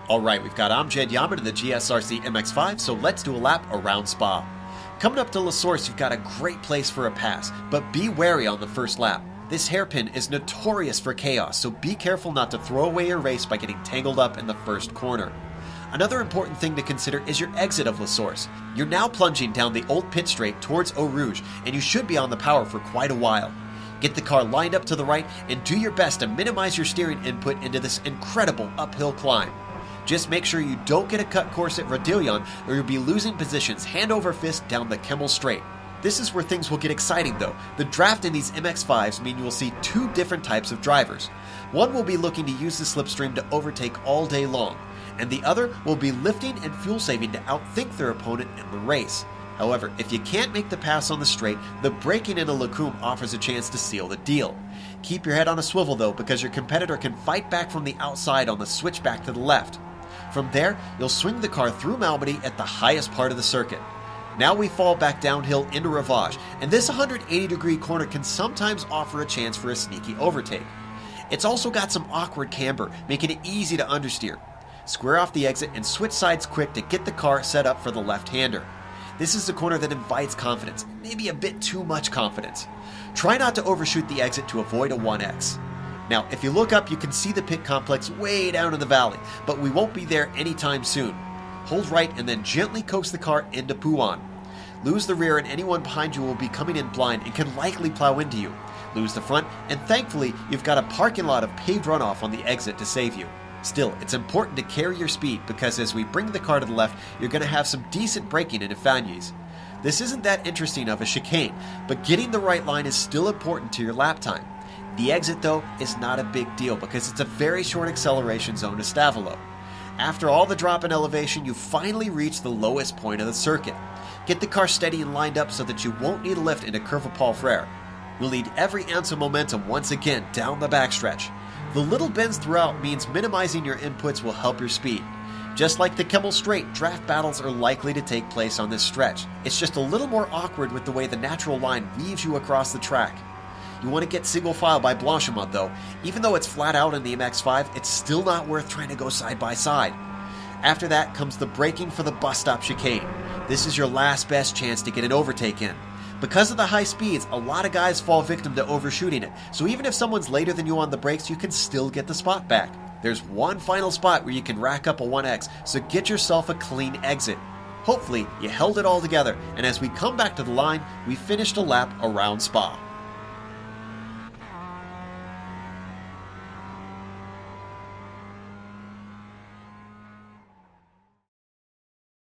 Alright, we've got Amjed Yamin in the GSRC MX5, so let's do a lap around Spa. Coming up to La Source, you've got a great place for a pass, but be wary on the first lap. This hairpin is notorious for chaos, so be careful not to throw away your race by getting tangled up in the first corner. Another important thing to consider is your exit of La Source. You're now plunging down the old pit straight towards Eau Rouge, and you should be on the power for quite a while. Get the car lined up to the right and do your best to minimize your steering input into this incredible uphill climb. Just make sure you don't get a cut course at Rodillion or you'll be losing positions hand over fist down the Kemmel Straight. This is where things will get exciting though. The draft in these MX5s mean you will see two different types of drivers. One will be looking to use the slipstream to overtake all day long, and the other will be lifting and fuel saving to outthink their opponent in the race. However, if you can't make the pass on the straight, the braking in a Lecumbe offers a chance to seal the deal. Keep your head on a swivel though, because your competitor can fight back from the outside on the switchback to the left. From there, you'll swing the car through Malmedy at the highest part of the circuit. Now we fall back downhill into Rivage, and this 180-degree corner can sometimes offer a chance for a sneaky overtake. It's also got some awkward camber, making it easy to understeer. Square off the exit and switch sides quick to get the car set up for the left-hander. This is a corner that invites confidence, maybe a bit too much confidence. Try not to overshoot the exit to avoid a 1X. Now, if you look up, you can see the pit complex way down in the valley, but we won't be there anytime soon. Hold right and then gently coax the car into Pouan. Lose the rear and anyone behind you will be coming in blind and can likely plow into you. Lose the front, and thankfully, you've got a parking lot of paved runoff on the exit to save you. Still, it's important to carry your speed because as we bring the car to the left, you're going to have some decent braking into Fagnes. This isn't that interesting of a chicane, but getting the right line is still important to your lap time. The exit, though, is not a big deal because it's a very short acceleration zone to Stavelot. After all the drop in elevation, you finally reach the lowest point of the circuit. Get the car steady and lined up so that you won't need a lift into Curve of Paul Frere. You'll need every ounce of momentum once again down the backstretch. The little bends throughout means minimizing your inputs will help your speed. Just like the Kemmel Straight, draft battles are likely to take place on this stretch. It's just a little more awkward with the way the natural line weaves you across the track. You want to get single file by Blanchimont though. Even though it's flat out in the MX5, it's still not worth trying to go side by side. After that comes the braking for the bus stop chicane. This is your last best chance to get an overtake in. Because of the high speeds, a lot of guys fall victim to overshooting it, so even if someone's later than you on the brakes, you can still get the spot back. There's one final spot where you can rack up a 1X, so get yourself a clean exit. Hopefully, you held it all together, and as we come back to the line, we finished a lap around Spa.